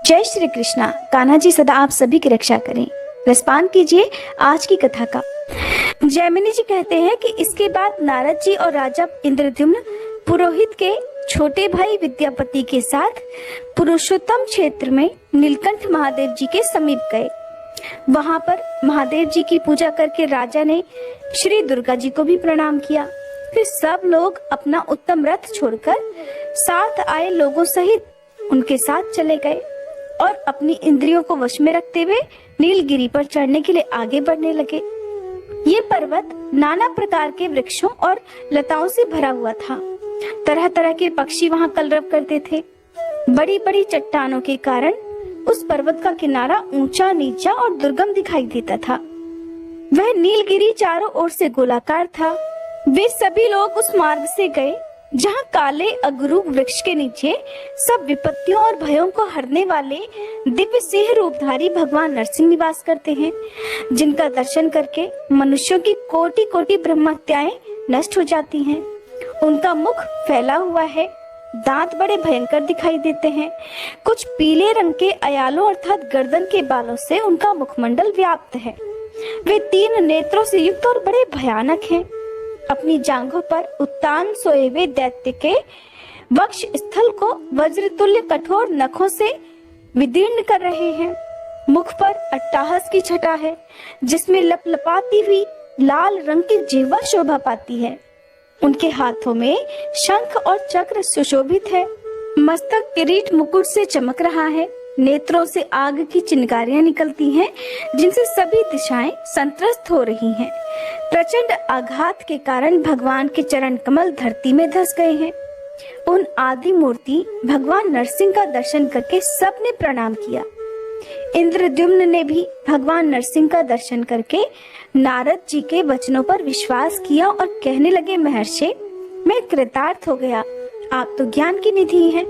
जय श्री कृष्णा। कान्हा जी सदा आप सभी की रक्षा करें। रसपान कीजिए आज की कथा का। जैमिनी जी कहते हैं कि इसके बाद नारद जी और राजा इंद्रद्युम्न पुरोहित के छोटे भाई विद्यापति के साथ पुरुषोत्तम क्षेत्र में नीलकंठ महादेव जी के समीप गए। वहां पर महादेव जी की पूजा करके राजा ने श्री दुर्गा जी को भी प्रणाम किया। फिर सब लोग अपना उत्तम रथ छोड़कर साथ आए लोगों सहित उनके साथ चले गए और अपनी इंद्रियों को वश में रखते हुए नीलगिरी पर चढ़ने के लिए आगे बढ़ने लगे। ये पर्वत नाना प्रकार के वृक्षों और लताओं से भरा हुआ था। तरह तरह के पक्षी वहां कलरव करते थे। बड़ी बड़ी चट्टानों के कारण उस पर्वत का किनारा ऊंचा नीचा और दुर्गम दिखाई देता था। वह नीलगिरी चारों ओर से गोलाकार था। वे सभी लोग उस मार्ग से गए जहाँ काले अगरू वृक्ष के नीचे सब विपत्तियों और भयों को हरने वाले दिव्य सिंह रूपधारी भगवान नरसिंह निवास करते हैं, जिनका दर्शन करके मनुष्यों की कोटि कोटि ब्रह्महत्याएं नष्ट हो जाती हैं। उनका मुख फैला हुआ है, दांत बड़े भयंकर दिखाई देते हैं। कुछ पीले रंग के अयालों अर्थात गर्दन के बालों से उनका मुखमंडल व्याप्त है। वे 3 नेत्रों से युक्त और बड़े भयानक हैं। अपनी जांघों पर उत्तान सोए हुए दैत्य के वक्ष स्थल को वज्रतुल्य कठोर नखों से विदीर्ण कर रहे हैं। मुख पर अट्टाहस की छटा है, जिसमें लपलपाती हुई लाल रंग की जिह्वा शोभा पाती है। उनके हाथों में शंख और चक्र सुशोभित है। मस्तक किरीट मुकुट से चमक रहा है। नेत्रों से आग की चिंगारियां निकलती हैं, जिनसे सभी दिशाएं संत्रस्त हो रही हैं। प्रचंड आघात के कारण भगवान के चरण कमल धरती में धंस गए हैं। उन आदि मूर्ति भगवान नरसिंह का दर्शन करके सबने प्रणाम किया। इंद्रद्युम्न ने भी भगवान नरसिंह का दर्शन करके नारद जी के वचनों पर विश्वास किया और कहने लगे, महर्षि, मैं कृतार्थ हो गया। आप तो ज्ञान की निधि हैं।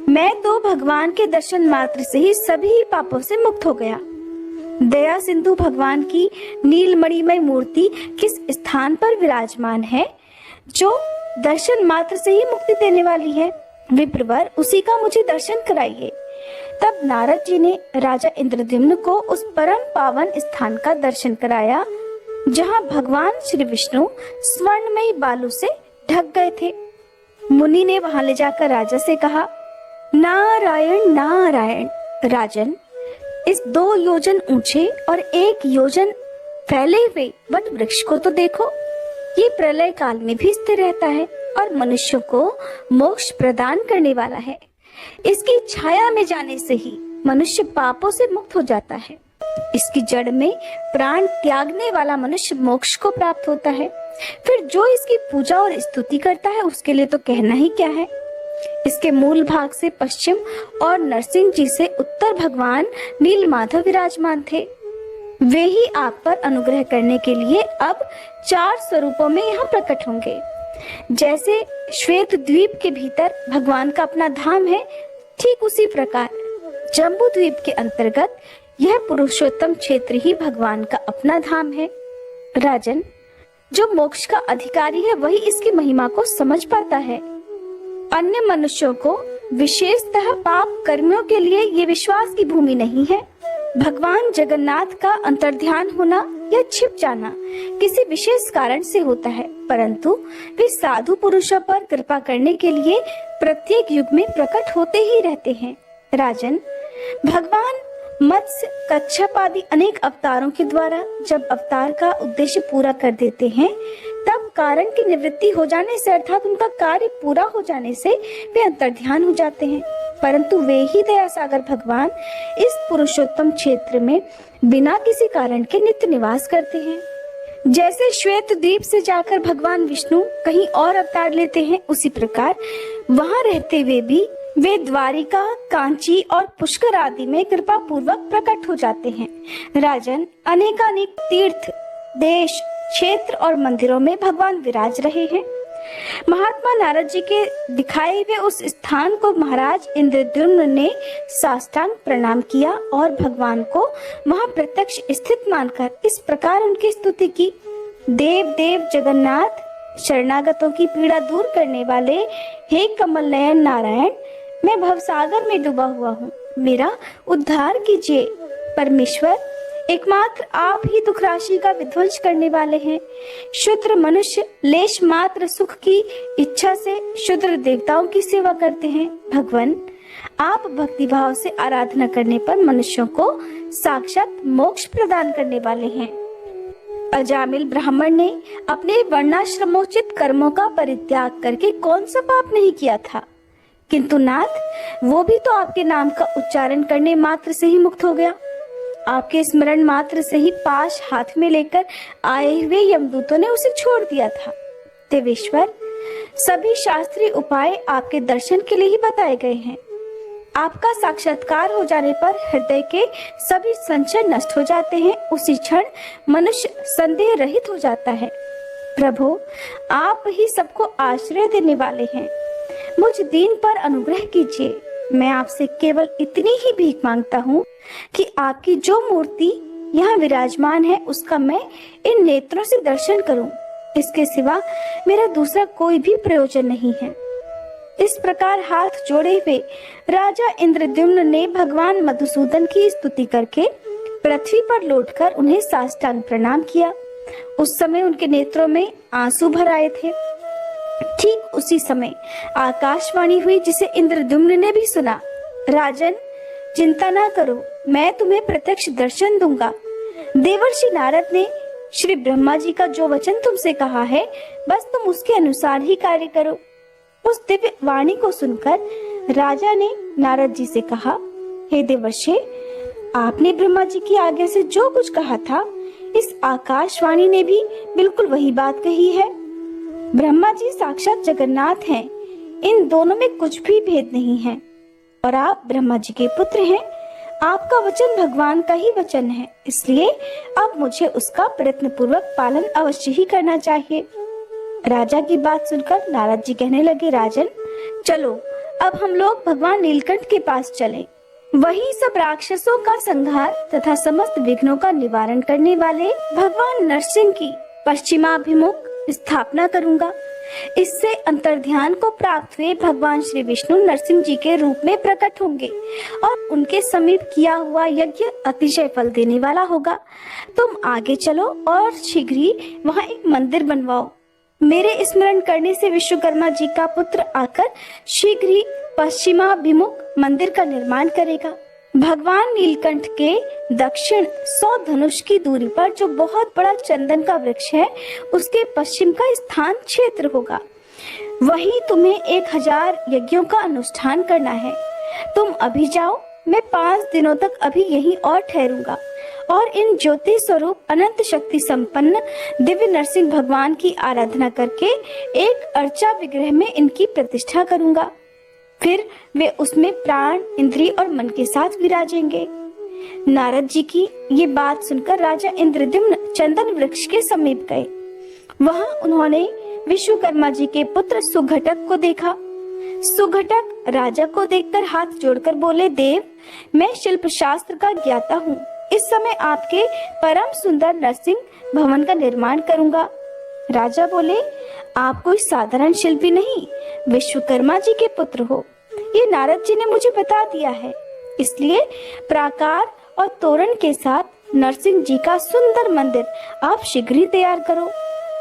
मैं तो भगवान के दर्शन मात्र से ही सभी पापों से मुक्त हो गया। दया सिंधु भगवान की नीलमणिमय मूर्ति किस स्थान पर विराजमान है, जो दर्शन मात्र से ही मुक्ति देने वाली है? विप्रवर, उसी का मुझे दर्शन कराइए। तब नारद जी ने राजा इंद्रद्युम्न को उस परम पावन स्थान का दर्शन कराया, जहाँ भगवान श्री विष्णु स्वर्णमयी बालू से ढक गए थे। मुनि ने वहां ले जाकर राजा से कहा, नारायण नारायण राजन, इस 2 योजन ऊंचे और 1 योजन फैले हुए वट वृक्ष को तो देखो। ये प्रलय काल में भी स्थिर रहता है और मनुष्यों को मोक्ष प्रदान करने वाला है। इसकी छाया में जाने से ही मनुष्य पापों से मुक्त हो जाता है। इसकी जड़ में प्राण त्यागने वाला मनुष्य मोक्ष को प्राप्त होता है। फिर जो इसकी पूजा और स्तुति करता है, उसके लिए तो कहना ही क्या है। इसके मूल भाग से पश्चिम और नरसिंह जी से उत्तर भगवान नीलमाधव विराजमान थे। वे ही आप पर अनुग्रह करने के लिए अब 4 स्वरूपों में यहाँ प्रकट होंगे। जैसे श्वेत द्वीप के भीतर भगवान का अपना धाम है, ठीक उसी प्रकार जम्बू द्वीप के अंतर्गत यह पुरुषोत्तम क्षेत्र ही भगवान का अपना धाम है। राजन, जो मोक्ष का अधिकारी है वही इसकी महिमा को समझ पाता है। अन्य मनुष्यों को, विशेषतः पाप कर्मियों के लिए ये विश्वास की भूमि नहीं है। भगवान जगन्नाथ का अंतर्ध्यान होना या छिप जाना किसी विशेष कारण से होता है, परंतु वे साधु पुरुषों पर कृपा करने के लिए प्रत्येक युग में प्रकट होते ही रहते हैं। राजन, भगवान मत्स्य, कच्छप आदि अनेक अवतारों के द्वारा जब अवतार का उद्देश्य पूरा कर देते हैं, तब कारण की निवृत्ति हो जाने से अर्थात उनका कार्य पूरा हो जाने से वे अंतर्ध्यान हो जाते हैं। परंतु वे ही दया सागर भगवान इस पुरुषोत्तम क्षेत्र में बिना किसी कारण के नित्य निवास करते हैं। जैसे श्वेत द्वीप से जाकर भगवान विष्णु कहीं और अवतार लेते हैं, उसी प्रकार वहां रहते हुए भी वे द्वारिका, कांची और पुष्कर आदि में कृपा पूर्वक प्रकट हो जाते हैं। राजन, अनेकानेक तीर्थ, देश, क्षेत्र और मंदिरों में भगवान विराज रहे हैं। महात्मा नारद जी के दिखाए हुए उस स्थान को महाराज इंद्रद्युम्न ने साष्टांग प्रणाम किया और भगवान को वहां प्रत्यक्ष स्थित मानकर इस प्रकार उनकी स्तुति की, देव देव जगन्नाथ, शरणागतों की पीड़ा दूर करने वाले हे कमल नयन नारायण, मैं भवसागर में डूबा हुआ हूँ। मेरा उद्धार कीजिए। परमेश्वर, एकमात्र आप ही दुख राशि का विध्वंस करने वाले हैं। शूद्र मनुष्य लेश मात्र सुख की इच्छा से शूद्र देवताओं की सेवा करते हैं। भगवान, आप भक्तिभाव से आराधना करने पर मनुष्यों को साक्षात मोक्ष प्रदान करने वाले हैं। अजामिल ब्राह्मण ने अपने वर्णाश्रमोचित कर्मों का परित्याग करके कौन सा पाप नहीं किया था, किंतु नाथ, वो भी तो आपके नाम का उच्चारण करने मात्र से ही मुक्त हो गया। आपके स्मरण मात्र से ही पाश हाथ में लेकर आए हुए यमदूतों ने उसे छोड़ दिया था। देवेश्वर, सभी शास्त्रीय उपाय आपके दर्शन के लिए ही बताए गए हैं। आपका साक्षात्कार हो जाने पर हृदय के सभी संशय नष्ट हो जाते हैं। उसी क्षण मनुष्य संदेह रहित हो जाता है। प्रभु, आप ही सबको आश्रय देने वाले हैं। मुझ दीन पर अनुग्रह कीजिए। मैं आपसे केवल इतनी ही भीख मांगता हूँ कि आपकी जो मूर्ति यहाँ विराजमान है उसका मैं इन नेत्रों से दर्शन करूं। इसके सिवा मेरा दूसरा कोई भी प्रयोजन नहीं है। इस प्रकार हाथ जोड़े हुए राजा इंद्रद्युम्न ने भगवान मधुसूदन की स्तुति करके पृथ्वी पर लौटकर उन्हें साष्टांग प्रणाम किया। उस समय उनके नेत्रों में आंसू भर आए थे। ठीक उसी समय आकाशवाणी हुई जिसे इंद्रद्युम्न ने भी सुना। राजन, चिंता ना करो, मैं तुम्हें प्रत्यक्ष दर्शन दूंगा। देवर्षि नारद ने श्री ब्रह्मा जी का जो वचन तुमसे कहा है, बस तुम उसके अनुसार ही कार्य करो। उस दिव्य वाणी को सुनकर राजा ने नारद जी से कहा, हे देवर्षि, आपने ब्रह्मा जी की आज्ञा से जो कुछ कहा था, इस आकाशवाणी ने भी बिल्कुल वही बात कही है। ब्रह्मा जी साक्षात जगन्नाथ हैं। इन दोनों में कुछ भी भेद नहीं है और आप ब्रह्मा जी के पुत्र हैं। आपका वचन भगवान का ही वचन है, इसलिए अब मुझे उसका प्रयत्न पूर्वक पालन अवश्य ही करना चाहिए। राजा की बात सुनकर नारद जी कहने लगे, राजन, चलो अब हम लोग भगवान नीलकंठ के पास चलें। वही सब राक्षसों का संहार तथा समस्त विघ्नों का निवारण करने वाले भगवान नरसिंह की पश्चिमाभिमुख स्थापना करूंगा। इससे अंतर्ध्यान को प्राप्त हुए भगवान श्री विष्णु नरसिंह जी के रूप में प्रकट होंगे और उनके समीप किया हुआ यज्ञ अतिशय फल देने वाला होगा। तुम आगे चलो और शीघ्र ही वहाँ एक मंदिर बनवाओ। मेरे स्मरण करने से विश्वकर्मा जी का पुत्र आकर शीघ्र ही पश्चिमाभिमुख मंदिर का निर्माण करेगा। भगवान नीलकंठ के दक्षिण 100 धनुष की दूरी पर जो बहुत बड़ा चंदन का वृक्ष है, उसके पश्चिम का स्थान क्षेत्र होगा। वहीं तुम्हें 1000 यज्ञों का अनुष्ठान करना है। तुम अभी जाओ, मैं 5 दिनों तक अभी यहीं और ठहरूंगा और इन ज्योति स्वरूप अनंत शक्ति संपन्न दिव्य नरसिंह भगवान की आराधना करके एक अर्चा विग्रह में इनकी प्रतिष्ठा करूंगा। फिर वे उसमें प्राण, इंद्रिय और मन के साथ विराजेंगे। नारद जी की ये बात सुनकर राजा इंद्रद्युम्न चंदन वृक्ष के समीप गए। वहां उन्होंने विश्वकर्मा जी के पुत्र सुघटक को देखा। सुघटक राजा को देखकर हाथ जोड़कर बोले, देव, मैं शिल्प शास्त्र का ज्ञाता हूँ। इस समय आपके परम सुंदर नरसिंह भवन का निर्माण करूंगा। राजा बोले, आप कोई साधारण शिल्पी नहीं, विश्वकर्मा जी के पुत्र हो। ये नारद जी ने मुझे बता दिया है, इसलिए प्राकार और तोरण के साथ नरसिंह जी का सुंदर मंदिर आप शीघ्र ही तैयार करो।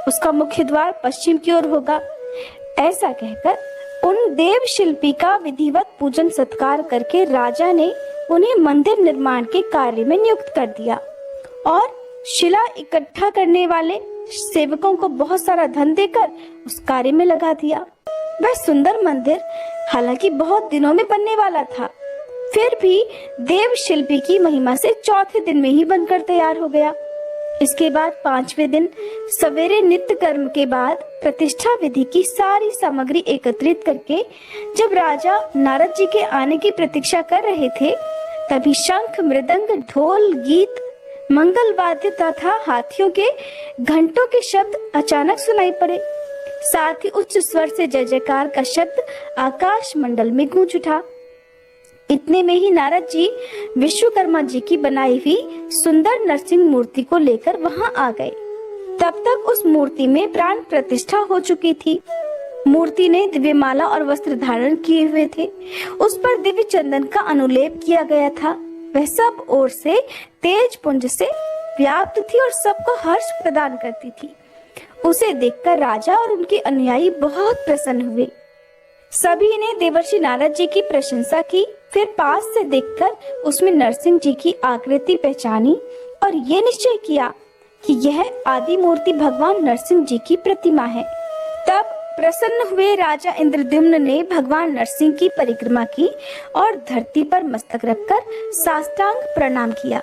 उसका मुख्य द्वार पश्चिम की ओर होगा। ऐसा कहकर उन देव शिल्पी का विधिवत पूजन सत्कार करके राजा ने उन्हें मंदिर निर्माण के कार्य में नियुक्त कर दिया और शिला इकट्ठा करने वाले सेवकों को बहुत सारा धन देकर उस कार्य में लगा दिया। वह सुंदर मंदिर हालांकि बहुत दिनों में बनने वाला था, फिर भी देव शिल्पी की महिमा से चौथे दिन में ही बनकर तैयार हो गया। इसके बाद 5वें दिन सवेरे नित्य कर्म के बाद प्रतिष्ठा विधि की सारी सामग्री एकत्रित करके जब राजा नारद जी के आने की प्रतीक्षा कर रहे थे, तभी शंख, मृदंग, ढोल, गीत, मंगल वाद्य तथा हाथियों के घंटों के शब्द अचानक सुनाई पड़े। साथ ही उच्च स्वर से जय जयकार का शब्द आकाश मंडल में गूंज उठा। इतने में ही नारद जी विश्वकर्मा जी की बनाई हुई सुंदर नरसिंह मूर्ति को लेकर वहां आ गए। तब तक उस मूर्ति में प्राण प्रतिष्ठा हो चुकी थी। मूर्ति ने दिव्य माला और वस्त्र धारण किए हुए थे। उस पर दिव्य चंदन का अनुलेप किया गया था। वह सब ओर से तेज पुंज से व्याप्त थी और सबको हर्ष प्रदान करती थी। उसे देखकर राजा और उनके अनुयायी बहुत प्रसन्न हुए। सभी ने देवर्षि नारद जी की प्रशंसा की। फिर पास से देखकर उसमें नरसिंह जी की आकृति पहचानी और ये निश्चय किया कि यह आदि मूर्ति भगवान नरसिंह जी की प्रतिमा है। तब प्रसन्न हुए राजा इंद्रद्युम्न ने भगवान नरसिंह की परिक्रमा की और धरती पर मस्तक रखकर साष्टांग प्रणाम किया।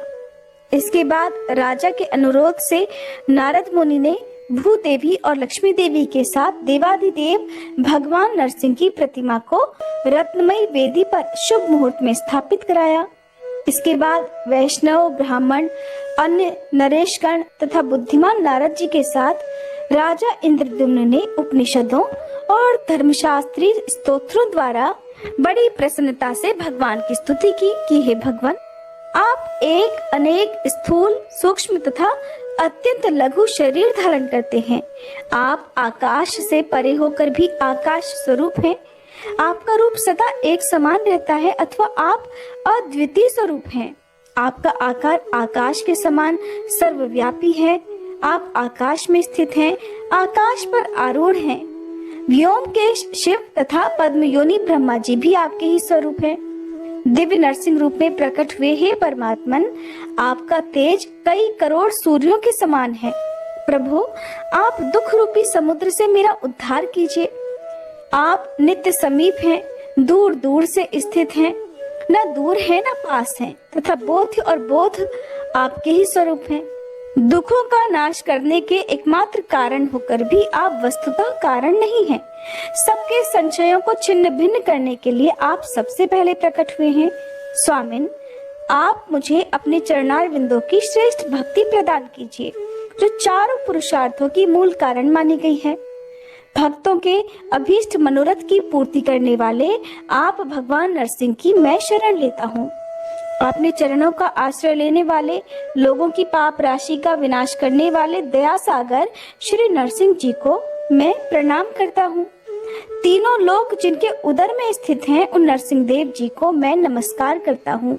इसके बाद राजा के अनुरोध से नारद मुनि ने भूदेवी और लक्ष्मी देवी के साथ देवाधिदेव भगवान नरसिंह की प्रतिमा को रत्नमयी वेदी पर शुभ मुहूर्त में स्थापित कराया। इसके बाद वैष्णव, ब्राह्मण, अन्य नरेशगण तथा बुद्धिमान नारद जी के साथ राजा इंद्रद्युम्न ने उपनिषदों और धर्मशास्त्री स्तोत्रों द्वारा बड़ी प्रसन्नता से भगवान की स्तुति की कि हे भगवान, आप एक अनेक स्थूल, सूक्ष्म तथा अत्यंत लघु शरीर धारण करते हैं। आप आकाश से परे होकर भी आकाश स्वरूप हैं। आपका रूप सदा एक समान रहता है अथवा आप अद्वितीय स्वरूप हैं। आपका आकार आकाश के समान सर्वव्यापी है। आप आकाश में स्थित हैं, आकाश पर आरूढ़ हैं। व्योमकेश शिव तथा पद्मयोनि ब्रह्मा जी भी आपके ही स्वरूप हैं। दिव्य नरसिंह रूप में प्रकट हुए हे परमात्मन, आपका तेज कई करोड़ सूर्यों के समान है। प्रभु, आप दुख रूपी समुद्र से मेरा उद्धार कीजिए। आप नित्य समीप हैं, दूर दूर से स्थित हैं, न दूर है न पास हैं, तथा बोध और बोध आपके ही स्वरूप हैं। दुखों का नाश करने के एकमात्र कारण होकर भी आप वस्तुतः कारण नहीं हैं। सबके संशयों को छिन्न भिन्न करने के लिए आप सबसे पहले प्रकट हुए हैं। स्वामिन, आप मुझे अपने चरणार बिंदों की श्रेष्ठ भक्ति प्रदान कीजिए, जो चारों पुरुषार्थों की मूल कारण मानी गई है। भक्तों के अभीष्ट मनोरथ की पूर्ति करने वाले आप भगवान नरसिंह की मैं शरण लेता हूँ। अपने चरणों का आश्रय लेने वाले लोगों की पाप राशि का विनाश करने वाले दया सागर श्री नरसिंह जी को मैं प्रणाम करता हूँ। तीनों लोक जिनके उदर में स्थित हैं, उन नरसिंह देव जी को मैं नमस्कार करता हूँ।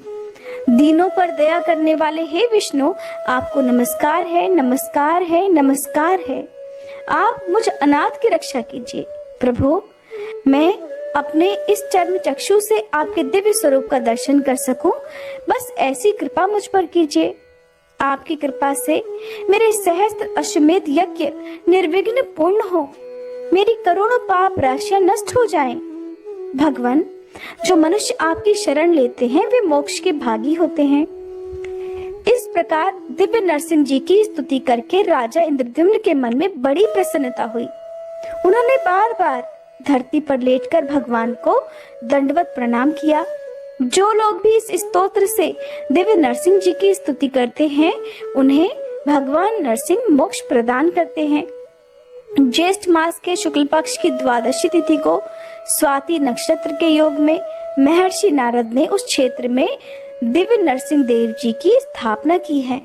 दीनों पर दया करने वाले हे विष्णु, आपको नमस्कार है, नमस्कार है, नमस्कार है। आप मुझ अनाथ की रक्षा कीजिए। प्रभु, मैं अपने इस चर्म चक्षु से आपके दिव्य स्वरूप का दर्शन कर सकूं, बस ऐसी कृपा मुझ पर कीजिए। आपकी कृपा से मेरे सहस्त्र अश्वमेध यज्ञ निर्विघ्न पूर्ण हो, मेरी करोड़ों पाप राशियां नष्ट हो जाएं। भगवान, जो मनुष्य आपकी शरण लेते हैं वे मोक्ष के भागी होते हैं। इस प्रकार दिव्य नरसिंह जी की स्तुति करके राजा इंद्रद्युम्न के मन में बड़ी प्रसन्नता हुई। उन्होंने बार बार धरती पर लेटकर भगवान को दंडवत प्रणाम किया। जो लोग भी इस स्तोत्र से दिव्य नरसिंह जी की स्तुति करते हैं, उन्हें भगवान नरसिंह मोक्ष प्रदान करते हैं। ज्येष्ठ मास के शुक्ल पक्ष की द्वादशी तिथि को स्वाति नक्षत्र के योग में महर्षि नारद ने उस क्षेत्र में दिव्य नरसिंह देव जी की स्थापना की है।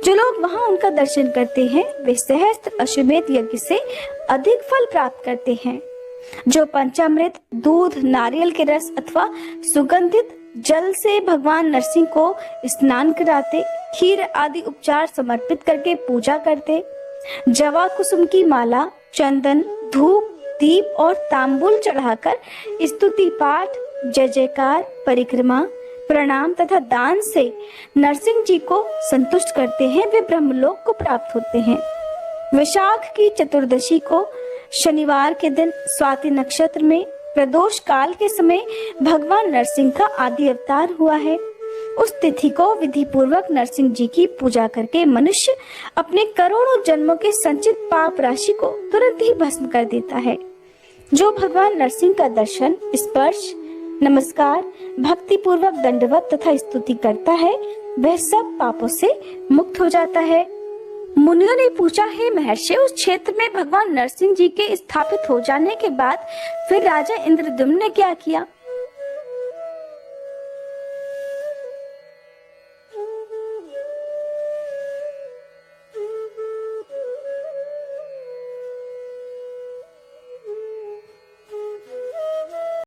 जो लोग वहां उनका दर्शन करते हैं, वे सहस्त्र अश्वमेध यज्ञ से अधिक फल प्राप्त करते हैं। जो पंचामृत, दूध, नारियल के रस अथवा सुगंधित जल से भगवान नरसिंह को स्नान कराते, खीर आदि उपचार समर्पित करके पूजा करते, जवा कुसुम की माला, चंदन, धूप, दीप और तांबूल चढ़ाकर स्तुति पाठ, जय जयकार, परिक्रमा, प्रणाम तथा दान से नरसिंह जी को संतुष्ट करते हैं, वे ब्रह्मलोक को प्राप्त होते हैं। वैशाख की चतुर्दशी को शनिवार के दिन स्वाति नक्षत्र में प्रदोष काल के समय भगवान नरसिंह का आदि अवतार हुआ है। उस तिथि को विधि पूर्वक नरसिंह जी की पूजा करके मनुष्य अपने करोड़ों जन्मों के संचित पाप राशि को तुरंत ही भस्म कर देता है। जो भगवान नरसिंह का दर्शन, स्पर्श, नमस्कार, भक्ति पूर्वक दंडवत तथा स्तुति करता है, वह सब पापों से मुक्त हो जाता है। मुनियों ने पूछा, हे महर्षि, उस क्षेत्र में भगवान नरसिंह जी के स्थापित हो जाने के बाद फिर राजा इंद्रद्युम्न ने क्या किया?